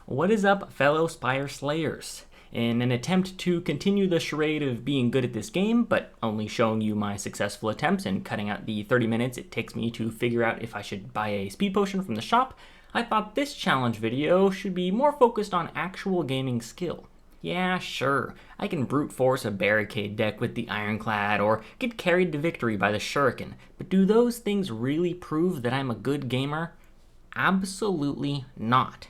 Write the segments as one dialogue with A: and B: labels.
A: What is up, fellow Spire Slayers? In an attempt to continue the charade of being good at this game, but only showing you my successful attempts and cutting out the 30 minutes it takes me to figure out if I should buy a speed potion from the shop, I thought this challenge video should be more focused on actual gaming skill. Yeah, sure, I can brute force a barricade deck with the Ironclad or get carried to victory by the Shuriken, but do those things really prove that I'm a good gamer? Absolutely not.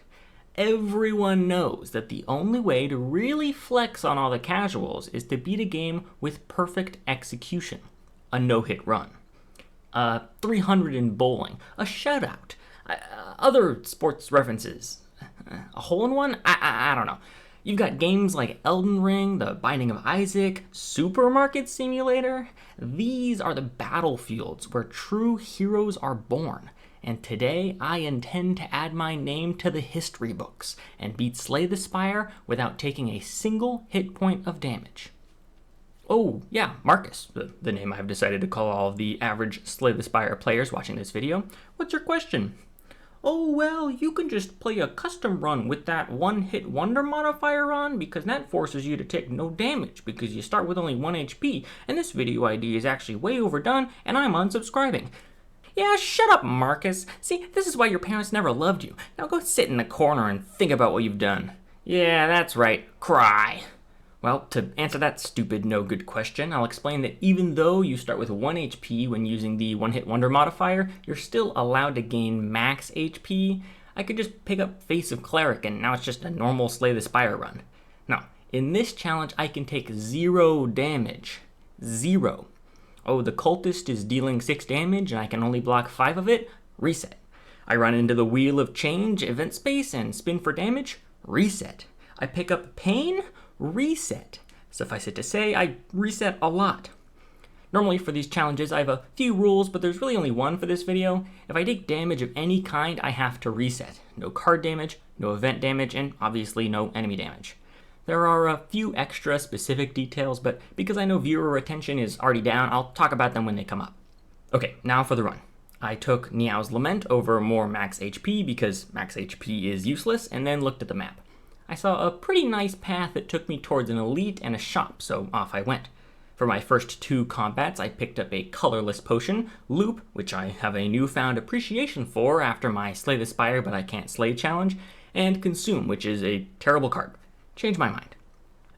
A: Everyone knows that the only way to really flex on all the casuals is to beat a game with perfect execution. A no-hit run. 300 in bowling. A shutout. Other sports references. A hole-in-one? I don't know. You've got games like Elden Ring, The Binding of Isaac, Supermarket Simulator. These are the battlefields where true heroes are born. And today I intend to add my name to the history books and beat Slay the Spire without taking a single hit point of damage. Oh yeah, Marcus, the name I've decided to call all of the average Slay the Spire players watching this video. What's your question? Oh well, you can just play a custom run with that one-hit wonder modifier on because that forces you to take no damage because you start with only 1 HP and this video ID is actually way overdone and I'm unsubscribing. Yeah, shut up, Marcus. See, this is why your parents never loved you. Now go sit in the corner and think about what you've done. Yeah, that's right. Cry. Well, to answer that stupid no-good question, I'll explain that even though you start with 1 HP when using the one-hit wonder modifier, you're still allowed to gain max HP. I could just pick up Face of Cleric and now it's just a normal Slay the Spire run. No, in this challenge I can take 0 damage. 0. Oh, the cultist is dealing 6 damage and I can only block 5 of it? Reset. I run into the Wheel of Change event space and spin for damage? Reset. I pick up pain? Reset. Suffice it to say, I reset a lot. Normally for these challenges I have a few rules, but there's really only one for this video. If I take damage of any kind, I have to reset. No card damage, no event damage, and obviously no enemy damage. There are a few extra specific details, but because I know viewer retention is already down, I'll talk about them when they come up. Okay, now for the run. I took Niao's Lament over more max HP because max HP is useless, and then looked at the map. I saw a pretty nice path that took me towards an elite and a shop, so off I went. For my first 2 combats, I picked up a colorless potion, Loop, which I have a newfound appreciation for after my Slay the Spire but I can't slay challenge, and Consume, which is a terrible card. Changed my mind.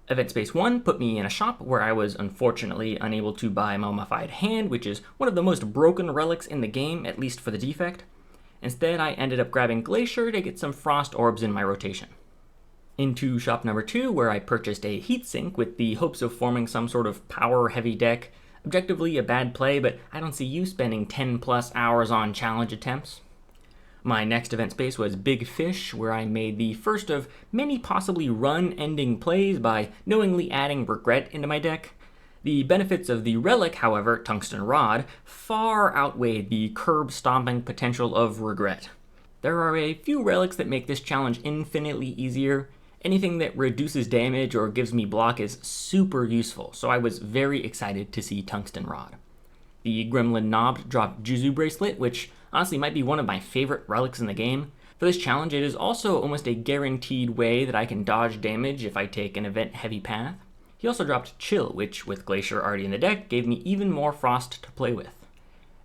A: Event Space 1 put me in a shop where I was unfortunately unable to buy Mummified Hand, which is one of the most broken relics in the game, at least for the defect. Instead, I ended up grabbing Glacier to get some Frost Orbs in my rotation. Into shop number 2, where I purchased a Heatsink with the hopes of forming some sort of power-heavy deck. Objectively a bad play, but I don't see you spending 10+ hours on challenge attempts. My next event space was Big Fish, where I made the first of many possibly run-ending plays by knowingly adding Regret into my deck. The benefits of the relic, however, Tungsten Rod, far outweighed the curb-stomping potential of Regret. There are a few relics that make this challenge infinitely easier. Anything that reduces damage or gives me block is super useful, so I was very excited to see Tungsten Rod. The Gremlin Knob dropped Juzu Bracelet, which honestly might be one of my favorite relics in the game. For this challenge, it is also almost a guaranteed way that I can dodge damage if I take an event-heavy path. He also dropped Chill, which, with Glacier already in the deck, gave me even more Frost to play with.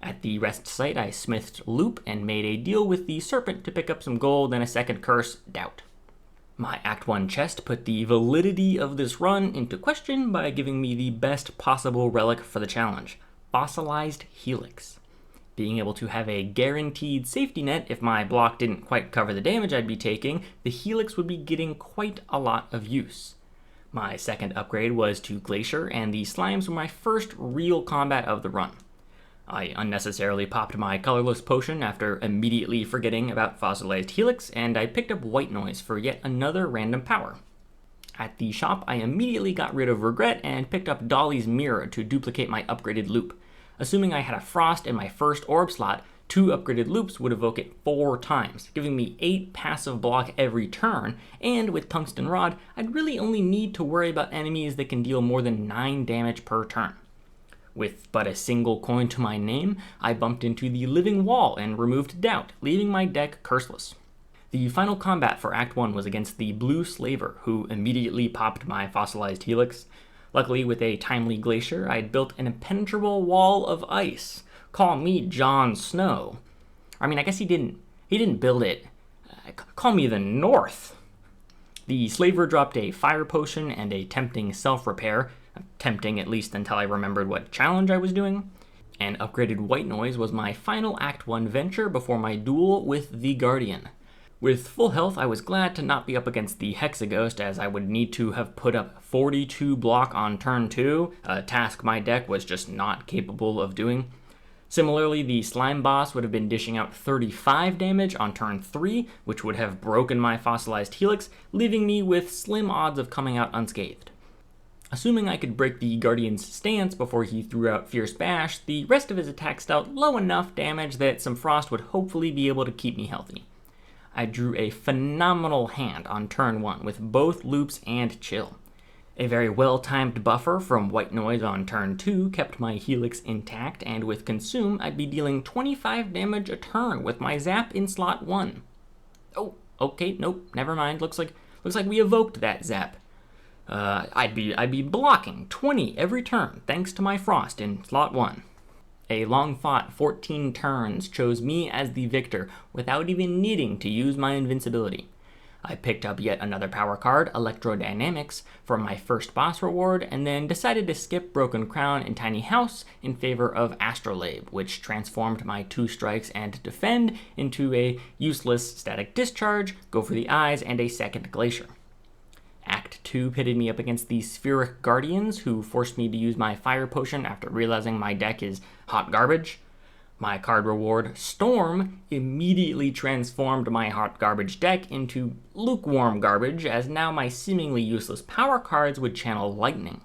A: At the rest site, I smithed Loop and made a deal with the Serpent to pick up some gold and a second curse, Doubt. My Act 1 chest put the validity of this run into question by giving me the best possible relic for the challenge, Fossilized Helix. Being able to have a guaranteed safety net if my block didn't quite cover the damage I'd be taking, the Helix would be getting quite a lot of use. My second upgrade was to Glacier, and the Slimes were my first real combat of the run. I unnecessarily popped my colorless potion after immediately forgetting about Fossilized Helix, and I picked up White Noise for yet another random power. At the shop, I immediately got rid of Regret and picked up Dolly's Mirror to duplicate my upgraded loop. Assuming I had a Frost in my first orb slot, 2 upgraded loops would evoke it 4 times, giving me 8 passive block every turn, and with Tungsten Rod, I'd really only need to worry about enemies that can deal more than 9 damage per turn. With but a single coin to my name, I bumped into the Living Wall and removed Doubt, leaving my deck curseless. The final combat for Act 1 was against the Blue Slaver, who immediately popped my fossilized helix. Luckily, with a timely glacier, I had built an impenetrable wall of ice. Call me Jon Snow. I mean, I guess he didn't build it. Call me the North. The Slaver dropped a fire potion and a tempting self-repair, tempting at least until I remembered what challenge I was doing. And upgraded White Noise was my final Act 1 venture before my duel with the Guardian. With full health, I was glad to not be up against the Hexaghost, as I would need to have put up 42 block on turn 2, a task my deck was just not capable of doing. Similarly, the Slime Boss would have been dishing out 35 damage on turn 3, which would have broken my fossilized helix, leaving me with slim odds of coming out unscathed. Assuming I could break the Guardian's stance before he threw out Fierce Bash, the rest of his attacks dealt low enough damage that some Frost would hopefully be able to keep me healthy. I drew a phenomenal hand on turn 1 with both loops and chill. A very well-timed buffer from White Noise on turn 2 kept my helix intact, and with Consume, I'd be dealing 25 damage a turn with my Zap in slot 1. Oh, okay, nope, never mind. Looks like we evoked that Zap. I'd be blocking 20 every turn thanks to my Frost in slot 1. A long-fought 14 turns chose me as the victor without even needing to use my invincibility. I picked up yet another power card, Electrodynamics, for my first boss reward, and then decided to skip Broken Crown and Tiny House in favor of Astrolabe, which transformed my 2 strikes and defend into a useless Static Discharge, Go for the Eyes, and a second Glacier. Act 2 pitted me up against the Spheric Guardians, who forced me to use my Fire Potion after realizing my deck is hot garbage. My card reward, Storm, immediately transformed my hot garbage deck into lukewarm garbage, as now my seemingly useless power cards would channel Lightning.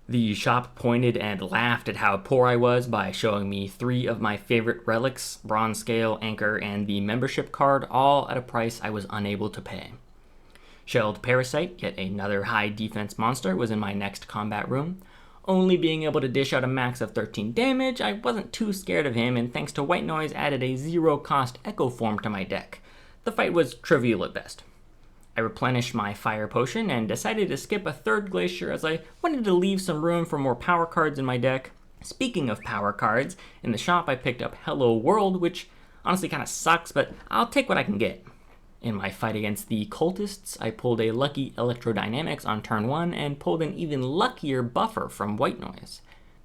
A: The shop pointed and laughed at how poor I was by showing me 3 of my favorite relics, Bronze Scale, Anchor, and the membership card, all at a price I was unable to pay. Shelled Parasite, yet another high defense monster, was in my next combat room. Only being able to dish out a max of 13 damage, I wasn't too scared of him, and thanks to White Noise, added a 0-cost Echo Form to my deck. The fight was trivial at best. I replenished my Fire Potion and decided to skip a 3rd Glacier as I wanted to leave some room for more power cards in my deck. Speaking of power cards, in the shop I picked up Hello World, which honestly kind of sucks, but I'll take what I can get. In my fight against the Cultists, I pulled a lucky Electrodynamics on turn 1 and pulled an even luckier buffer from White Noise.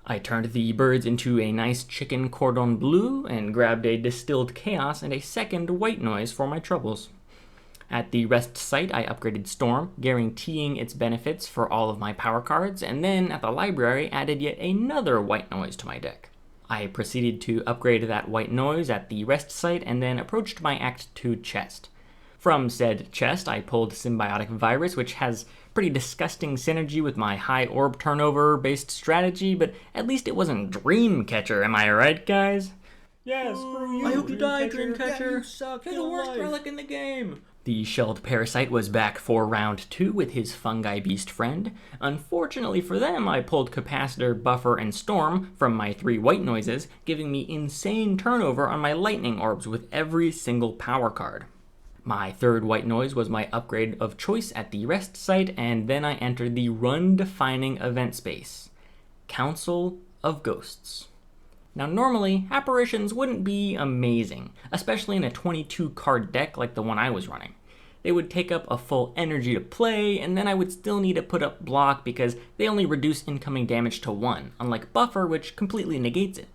A: I turned the birds into a nice chicken cordon bleu and grabbed a Distilled Chaos and a second White Noise for my troubles. At the rest site, I upgraded Storm, guaranteeing its benefits for all of my power cards, and then at the library added yet another White Noise to my deck. I proceeded to upgrade that White Noise at the rest site and then approached my Act 2 chest. From said chest, I pulled Symbiotic Virus, which has pretty disgusting synergy with my high orb turnover based strategy, but at least it wasn't Dreamcatcher, am I right, guys?
B: Yes,
A: I hope you die, Dreamcatcher. You're the worst relic in the game. The Shelled Parasite was back for round 2 with his Fungi Beast friend. Unfortunately for them, I pulled Capacitor, Buffer, and Storm from my 3 White Noises, giving me insane turnover on my Lightning Orbs with every single power card. My 3rd White Noise was my upgrade of choice at the rest site, and then I entered the run-defining event space, Council of Ghosts. Now normally, apparitions wouldn't be amazing, especially in a 22-card deck like the one I was running. They would take up a full energy to play, and then I would still need to put up block because they only reduce incoming damage to 1, unlike Buffer, which completely negates it.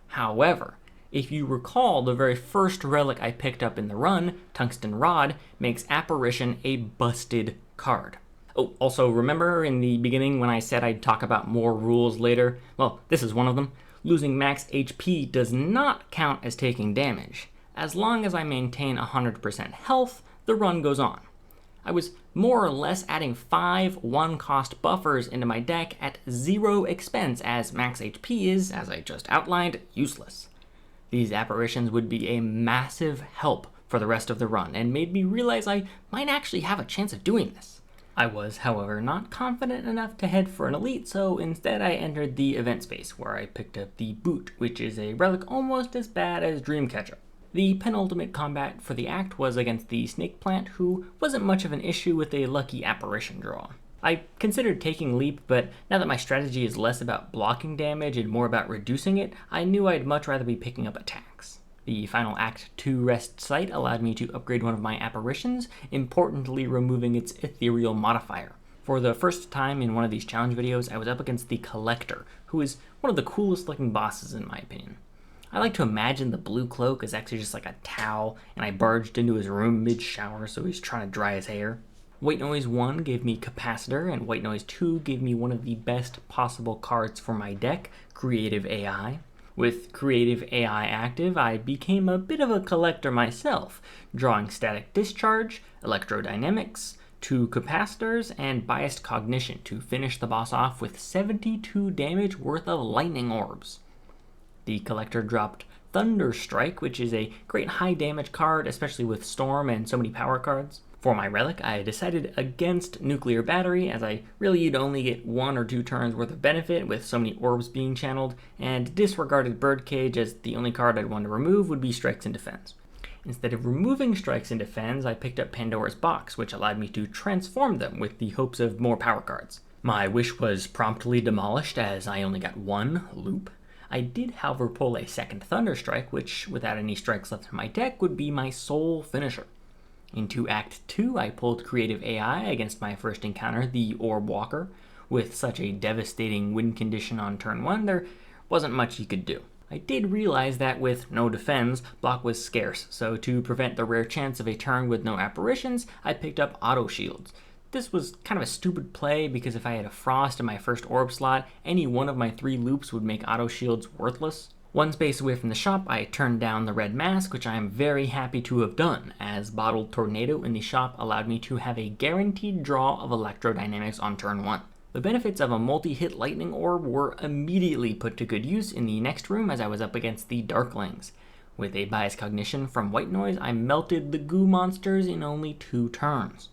A: However, if you recall, the very first relic I picked up in the run, Tungsten Rod, makes Apparition a busted card. Oh, also remember in the beginning when I said I'd talk about more rules later? Well, this is one of them. Losing max HP does not count as taking damage. As long as I maintain 100% health, the run goes on. I was more or less adding 5 1-cost buffers into my deck at 0 expense, as max HP is, as I just outlined, useless. These apparitions would be a massive help for the rest of the run, and made me realize I might actually have a chance of doing this. I was, however, not confident enough to head for an elite, so instead I entered the event space, where I picked up the Boot, which is a relic almost as bad as Dreamcatcher. The penultimate combat for the act was against the snake plant, who wasn't much of an issue with a lucky apparition draw. I considered taking leap, but now that my strategy is less about blocking damage and more about reducing it, I knew I'd much rather be picking up attacks. The final Act 2 rest site allowed me to upgrade one of my apparitions, importantly removing its ethereal modifier. For the first time in one of these challenge videos, I was up against the Collector, who is one of the coolest looking bosses in my opinion. I like to imagine the blue cloak is actually just like a towel, and I barged into his room mid-shower so he's trying to dry his hair. White Noise 1 gave me Capacitor, and White Noise 2 gave me one of the best possible cards for my deck, Creative AI. With Creative AI active, I became a bit of a collector myself, drawing Static Discharge, Electrodynamics, 2 Capacitors, and Biased Cognition to finish the boss off with 72 damage worth of lightning orbs. The collector dropped Thunderstrike, which is a great high damage card, especially with Storm and so many power cards. For my relic, I decided against Nuclear Battery, as I really you'd only get 1 or 2 turns worth of benefit with so many orbs being channeled, and disregarded Birdcage as the only card I'd want to remove would be Strikes and Defense. Instead of removing Strikes and Defense, I picked up Pandora's Box, which allowed me to transform them with the hopes of more power cards. My wish was promptly demolished as I only got 1 loop. I did, however, pull a second Thunderstrike, which, without any strikes left in my deck, would be my sole finisher. Into Act 2, I pulled Creative AI against my first encounter, the Orb Walker. With such a devastating win condition on turn 1, there wasn't much you could do. I did realize that with no defense, block was scarce, so to prevent the rare chance of a turn with no apparitions, I picked up Auto Shields. This was kind of a stupid play because if I had a Frost in my first orb slot, any one of my 3 loops would make Auto Shields worthless. 1 space away from the shop, I turned down the red mask, which I am very happy to have done, as Bottled Tornado in the shop allowed me to have a guaranteed draw of Electrodynamics on turn 1. The benefits of a multi-hit lightning orb were immediately put to good use in the next room as I was up against the Darklings. With a Biased Cognition from White Noise, I melted the goo monsters in only 2 turns.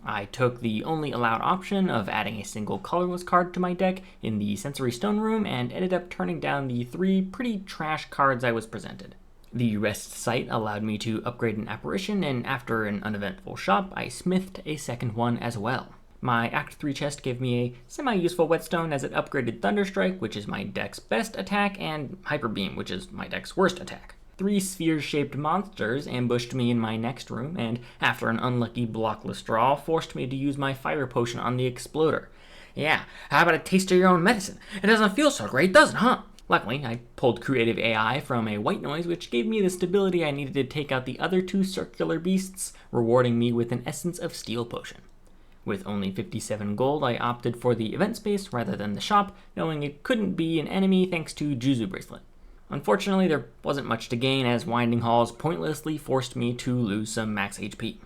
A: I took the only allowed option of adding a single colorless card to my deck in the Sensory Stone room and ended up turning down the 3 pretty trash cards I was presented. The rest site allowed me to upgrade an apparition, and after an uneventful shop, I smithed a second one as well. My Act 3 chest gave me a semi-useful Whetstone as it upgraded Thunderstrike, which is my deck's best attack, and Hyper Beam, which is my deck's worst attack. 3 sphere-shaped monsters ambushed me in my next room, and after an unlucky blockless draw, forced me to use my Fire Potion on the Exploder. Yeah, how about a taste of your own medicine? It doesn't feel so great, does it, huh? Luckily, I pulled Creative AI from a White Noise, which gave me the stability I needed to take out the other 2 circular beasts, rewarding me with an Essence of Steel Potion. With only 57 gold, I opted for the event space rather than the shop, knowing it couldn't be an enemy thanks to Juzu Bracelet. Unfortunately, there wasn't much to gain as Winding Halls pointlessly forced me to lose some max HP.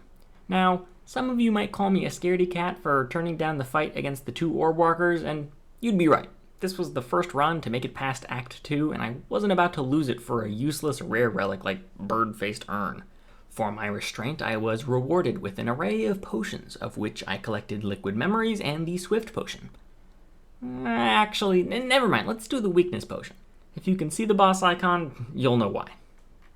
A: Now, some of you might call me a scaredy cat for turning down the fight against the 2 Orb Walkers, and you'd be right. This was the first run to make it past Act 2, and I wasn't about to lose it for a useless rare relic like Bird-Faced Urn. For my restraint, I was rewarded with an array of potions, of which I collected Liquid Memories and the Swift Potion. Actually, never mind, let's do the Weakness Potion. If you can see the boss icon, you'll know why.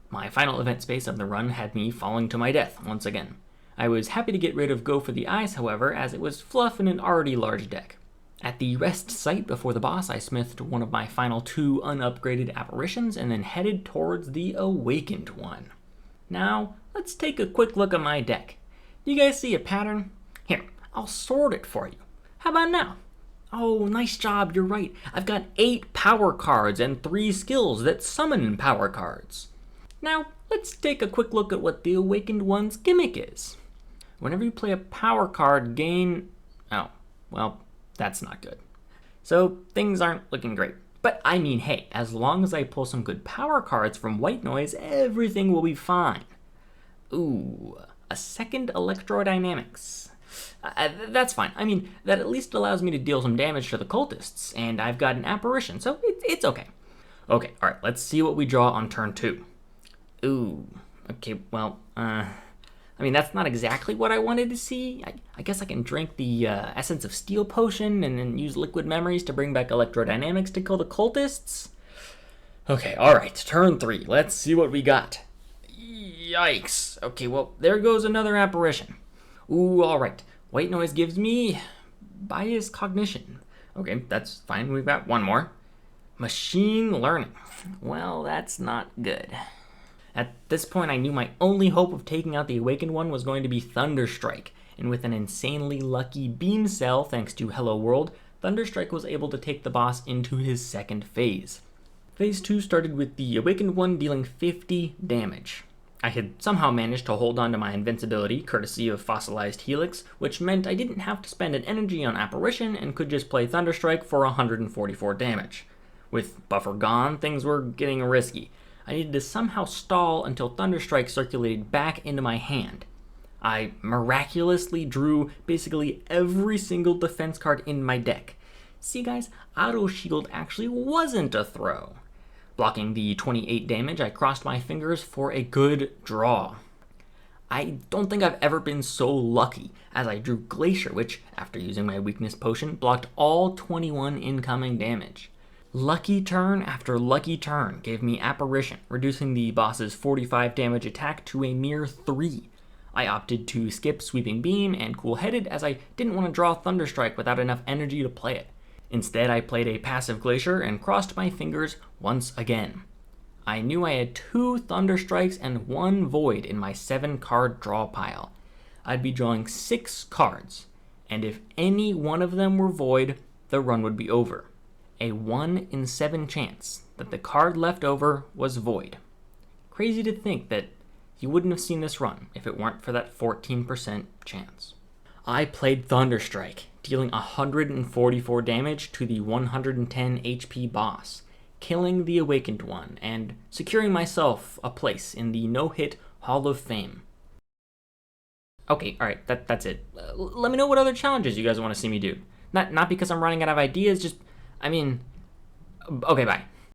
A: My final event space of the run had me falling to my death once again. I was happy to get rid of Go for the Eyes, however, as it was fluff in an already large deck. At the rest site before the boss, I smithed one of my final 2 unupgraded apparitions and then headed towards the Awakened one. Now, let's take a quick look at my deck. Do you guys see a pattern? Here, I'll sort it for you. How about now? Oh, nice job, you're right. I've got 8 power cards and 3 skills that summon power cards. Now, let's take a quick look at what the Awakened One's gimmick is. Whenever you play a power card, gain... Oh, well, that's not good. So, things aren't looking great. But I mean, hey, as long as I pull some good power cards from White Noise, everything will be fine. Ooh, a second Electrodynamics. That's fine. I mean, that at least allows me to deal some damage to the cultists, and I've got an apparition, so it's okay. Okay, alright, let's see what we draw on turn 2. Ooh, okay, well, I mean, that's not exactly what I wanted to see. I guess I can drink the Essence of Steel Potion and then use Liquid Memories to bring back Electrodynamics to kill the cultists. Okay, alright, turn 3. Let's see what we got. Yikes. Okay, well, there goes another apparition. Ooh, alright. White noise gives me bias cognition. Okay, that's fine. We've got one more. Machine learning. Well, that's not good. At this point, I knew my only hope of taking out the Awakened One was going to be Thunderstrike, and with an insanely lucky beam cell thanks to Hello World, Thunderstrike was able to take the boss into his second phase. Phase 2 started with the Awakened One dealing 50 damage. I had somehow managed to hold on to my invincibility, courtesy of Fossilized Helix, which meant I didn't have to spend an energy on Apparition and could just play Thunderstrike for 144 damage. With Buffer gone, things were getting risky. I needed to somehow stall until Thunderstrike circulated back into my hand. I miraculously drew basically every single defense card in my deck. See guys, Auto Shield actually wasn't a throw. Blocking the 28 damage, I crossed my fingers for a good draw. I don't think I've ever been so lucky, as I drew Glacier, which, after using my weakness potion, blocked all 21 incoming damage. Lucky turn after lucky turn gave me Apparition, reducing the boss's 45 damage attack to a mere 3. I opted to skip Sweeping Beam and Cool Headed as I didn't want to draw Thunderstrike without enough energy to play it. Instead, I played a passive Glacier and crossed my fingers once again. I knew I had 2 Thunderstrikes and 1 Void in my 7-card draw pile. I'd be drawing 6 cards, and if any one of them were Void, the run would be over. A 1 in 7 chance that the card left over was Void. Crazy to think that you wouldn't have seen this run if it weren't for that 14% chance. I played Thunderstrike, dealing 144 damage to the 110 HP boss, killing the Awakened One, and securing myself a place in the no-hit Hall of Fame. Okay, alright, that's it. Let me know what other challenges you guys want to see me do. Not because I'm running out of ideas, just, okay, bye.